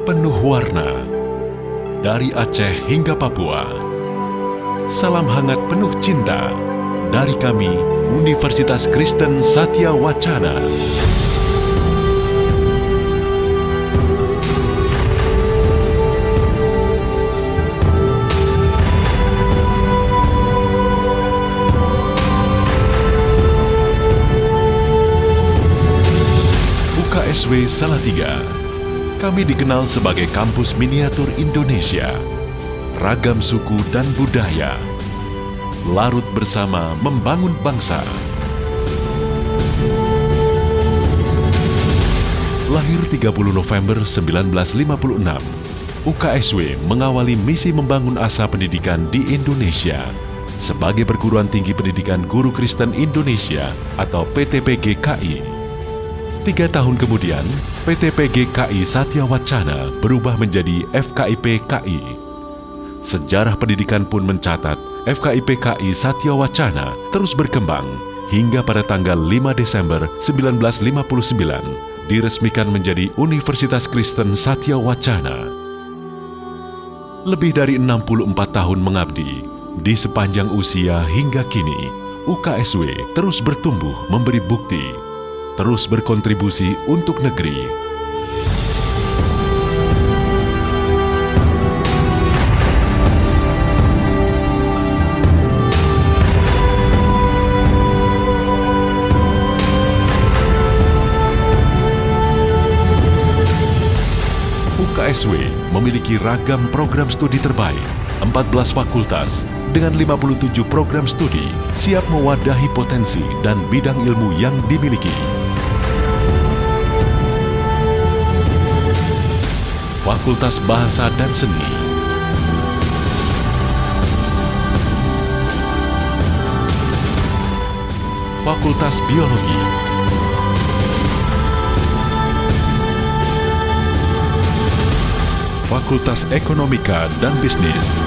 penuh warna. Dari Aceh hingga Papua, salam hangat penuh cinta dari kami, Universitas Kristen Satya Wacana. UKSW Salatiga, kami dikenal sebagai kampus miniatur Indonesia, ragam suku dan budaya, larut bersama membangun bangsa. Lahir 30 November 1956, UKSW mengawali misi membangun asa pendidikan di Indonesia sebagai Perguruan Tinggi Pendidikan Guru Kristen Indonesia atau PTPG-KI. 3 tahun kemudian, PTPG-KI Satya Wacana berubah menjadi FKIP-KI. Sejarah pendidikan pun mencatat FKIP-KI Satya Wacana terus berkembang hingga pada tanggal 5 Desember 1959 diresmikan menjadi Universitas Kristen Satya Wacana. Lebih dari 64 tahun mengabdi, di sepanjang usia hingga kini, UKSW terus bertumbuh memberi bukti, terus berkontribusi untuk negeri. UKSW memiliki ragam program studi terbaik, 14 fakultas, dengan 57 program studi, siap mewadahi potensi dan bidang ilmu yang dimiliki. Fakultas Bahasa dan Seni, Fakultas Biologi, Fakultas Ekonomika dan Bisnis,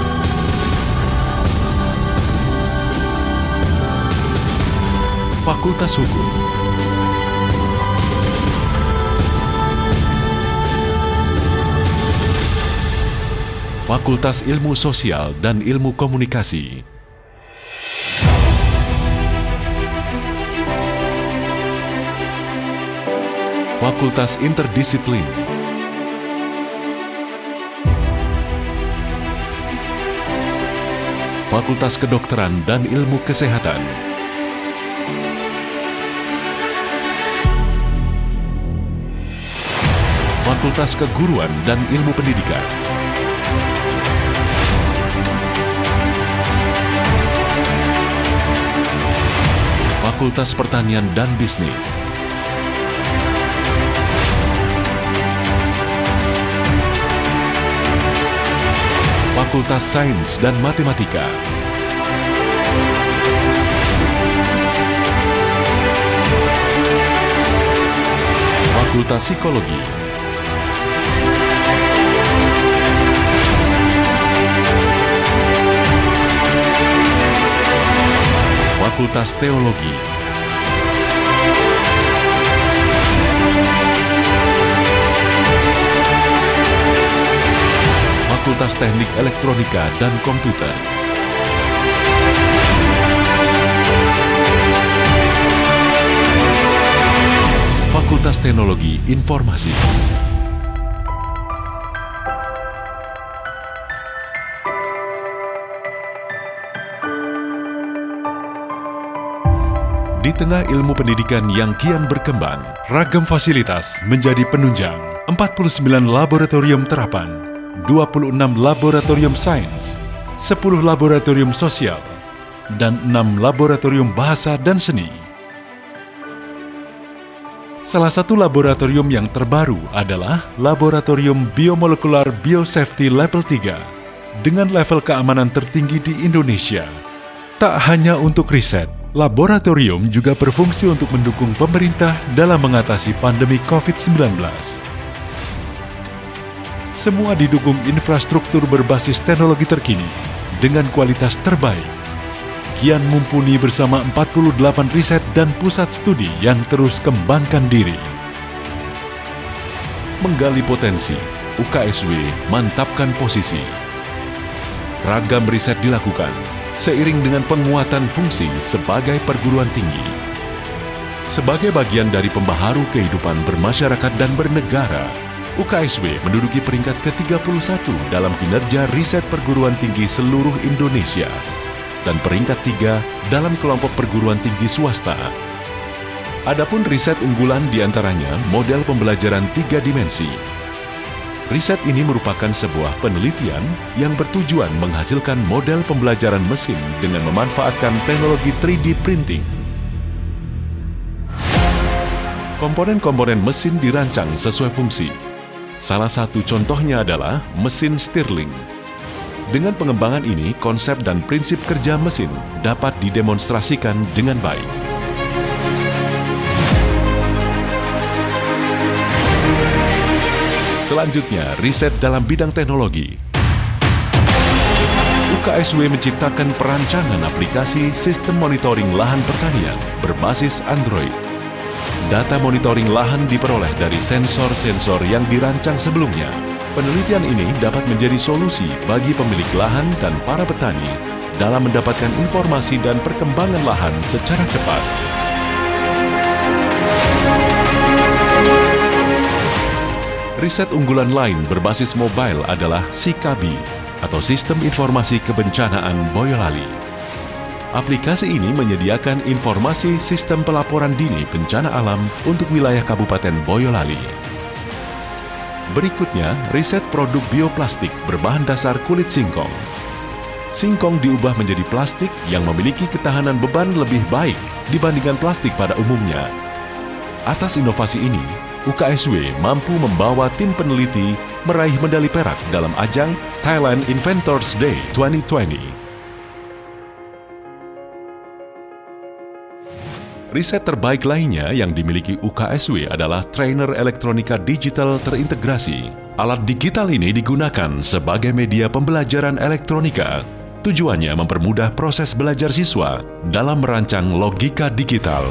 Fakultas Hukum, Fakultas Ilmu Sosial dan Ilmu Komunikasi, Fakultas Interdisiplin, Fakultas Kedokteran dan Ilmu Kesehatan, Fakultas Keguruan dan Ilmu Pendidikan, Fakultas Pertanian dan Bisnis, Fakultas Sains dan Matematika, Fakultas Psikologi, Fakultas Teologi, Fakultas Teknik Elektronika dan Komputer, Fakultas Teknologi Informasi. Di tengah ilmu pendidikan yang kian berkembang, ragam fasilitas menjadi penunjang. 49 laboratorium terapan, 26 laboratorium sains, 10 laboratorium sosial, dan 6 laboratorium bahasa dan seni. Salah satu laboratorium yang terbaru adalah Laboratorium Biomolekular Biosafety Level 3 dengan level keamanan tertinggi di Indonesia. Tak hanya untuk riset, laboratorium juga berfungsi untuk mendukung pemerintah dalam mengatasi pandemi COVID-19. Semua didukung infrastruktur berbasis teknologi terkini dengan kualitas terbaik. Kian mumpuni bersama 48 riset dan pusat studi yang terus kembangkan diri. Menggali potensi, UKSW mantapkan posisi. Ragam riset dilakukan seiring dengan penguatan fungsi sebagai perguruan tinggi. Sebagai bagian dari pembaharu kehidupan bermasyarakat dan bernegara, UKSW menduduki peringkat ke-31 dalam kinerja riset perguruan tinggi seluruh Indonesia dan peringkat 3 dalam kelompok perguruan tinggi swasta. Adapun riset unggulan diantaranya model pembelajaran 3 dimensi. Riset ini merupakan sebuah penelitian yang bertujuan menghasilkan model pembelajaran mesin dengan memanfaatkan teknologi 3D printing. Komponen-komponen mesin dirancang sesuai fungsi. Salah satu contohnya adalah mesin Stirling. Dengan pengembangan ini, konsep dan prinsip kerja mesin dapat didemonstrasikan dengan baik. Selanjutnya, riset dalam bidang teknologi. UKSW menciptakan perancangan aplikasi sistem monitoring lahan pertanian berbasis Android. Data monitoring lahan diperoleh dari sensor-sensor yang dirancang sebelumnya. Penelitian ini dapat menjadi solusi bagi pemilik lahan dan para petani dalam mendapatkan informasi dan perkembangan lahan secara cepat. Riset unggulan lain berbasis mobile adalah SIKABI atau Sistem Informasi Kebencanaan Boyolali. Aplikasi ini menyediakan informasi sistem pelaporan dini bencana alam untuk wilayah Kabupaten Boyolali. Berikutnya, riset produk bioplastik berbahan dasar kulit singkong. Singkong diubah menjadi plastik yang memiliki ketahanan beban lebih baik dibandingkan plastik pada umumnya. Atas inovasi ini, UKSW mampu membawa tim peneliti meraih medali perak dalam ajang Thailand Inventors Day 2020. Riset terbaik lainnya yang dimiliki UKSW adalah trainer elektronika digital terintegrasi. Alat digital ini digunakan sebagai media pembelajaran elektronika. Tujuannya mempermudah proses belajar siswa dalam merancang logika digital.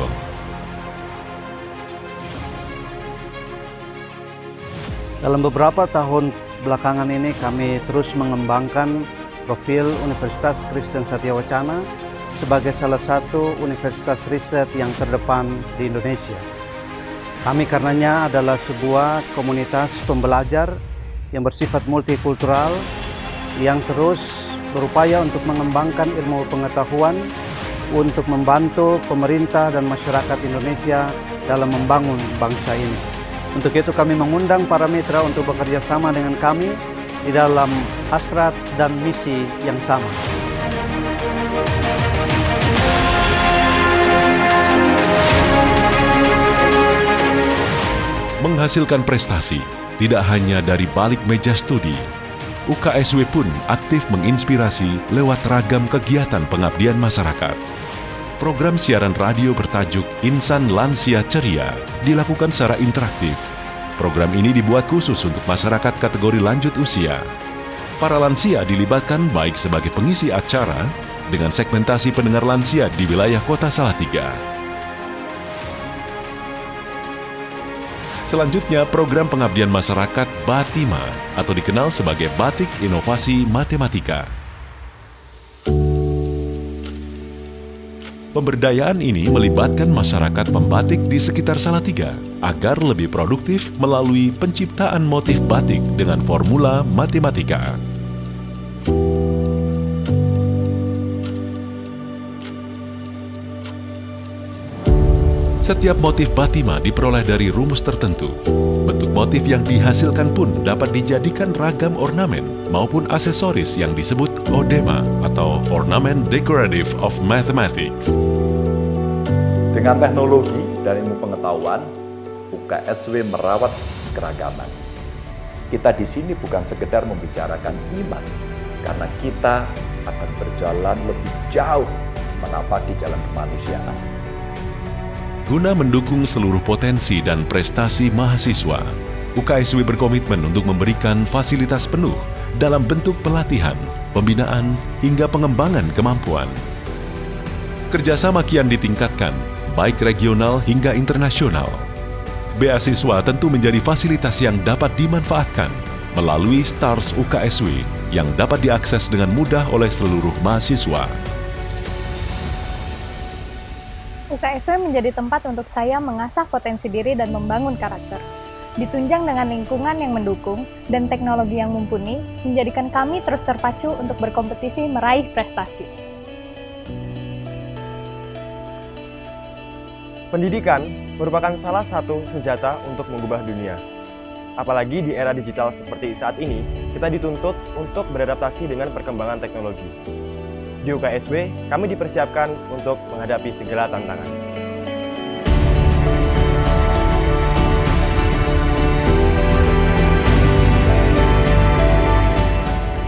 Dalam beberapa tahun belakangan ini kami terus mengembangkan profil Universitas Kristen Satya Wacana sebagai salah satu universitas riset yang terdepan di Indonesia. Kami karenanya adalah sebuah komunitas pembelajar yang bersifat multikultural yang terus berupaya untuk mengembangkan ilmu pengetahuan untuk membantu pemerintah dan masyarakat Indonesia dalam membangun bangsa ini. Untuk itu kami mengundang para mitra untuk bekerja sama dengan kami di dalam hasrat dan misi yang sama. Menghasilkan prestasi tidak hanya dari balik meja studi. UKSW pun aktif menginspirasi lewat ragam kegiatan pengabdian masyarakat. Program siaran radio bertajuk Insan Lansia Ceria dilakukan secara interaktif. Program ini dibuat khusus untuk masyarakat kategori lanjut usia. Para lansia dilibatkan baik sebagai pengisi acara dengan segmentasi pendengar lansia di wilayah Kota Salatiga. Selanjutnya, program pengabdian masyarakat Batima atau dikenal sebagai Batik Inovasi Matematika. Pemberdayaan ini melibatkan masyarakat pembatik di sekitar Salatiga agar lebih produktif melalui penciptaan motif batik dengan formula matematika. Setiap motif Batima diperoleh dari rumus tertentu. Bentuk motif yang dihasilkan pun dapat dijadikan ragam ornamen maupun aksesoris yang disebut odema atau Ornament Decorative of Mathematics. Dengan teknologi dan ilmu pengetahuan, UKSW merawat keragaman. Kita di sini bukan sekedar membicarakan iman, karena kita akan berjalan lebih jauh menapaki jalan kemanusiaan. Guna mendukung seluruh potensi dan prestasi mahasiswa, UKSW berkomitmen untuk memberikan fasilitas penuh dalam bentuk pelatihan, pembinaan, hingga pengembangan kemampuan. Kerjasama kian ditingkatkan, baik regional hingga internasional. Beasiswa tentu menjadi fasilitas yang dapat dimanfaatkan melalui Stars UKSW yang dapat diakses dengan mudah oleh seluruh mahasiswa. UKSW menjadi tempat untuk saya mengasah potensi diri dan membangun karakter. Ditunjang dengan lingkungan yang mendukung dan teknologi yang mumpuni, menjadikan kami terus terpacu untuk berkompetisi meraih prestasi. Pendidikan merupakan salah satu senjata untuk mengubah dunia. Apalagi di era digital seperti saat ini, kita dituntut untuk beradaptasi dengan perkembangan teknologi. Di UKSW, kami dipersiapkan untuk menghadapi segala tantangan.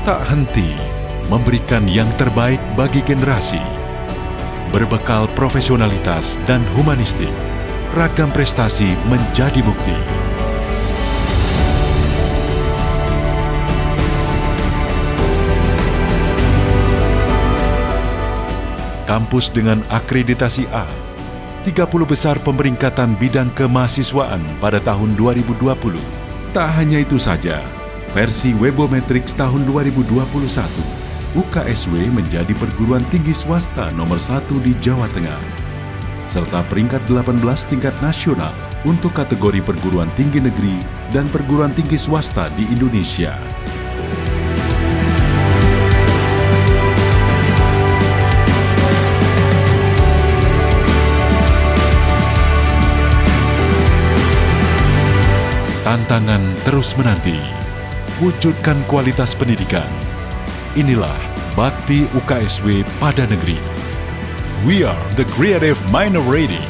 Tak henti memberikan yang terbaik bagi generasi. Berbekal profesionalitas dan humanistik, ragam prestasi menjadi bukti. Kampus dengan akreditasi A, 30 besar pemeringkatan bidang kemahasiswaan pada tahun 2020. Tak hanya itu saja, versi Webometrics tahun 2021, UKSW menjadi perguruan tinggi swasta nomor 1 di Jawa Tengah, serta peringkat 18 tingkat nasional untuk kategori perguruan tinggi negeri dan perguruan tinggi swasta di Indonesia. Tantangan terus menanti, wujudkan kualitas pendidikan. Inilah bakti UKSW pada negeri. We are the creative minority.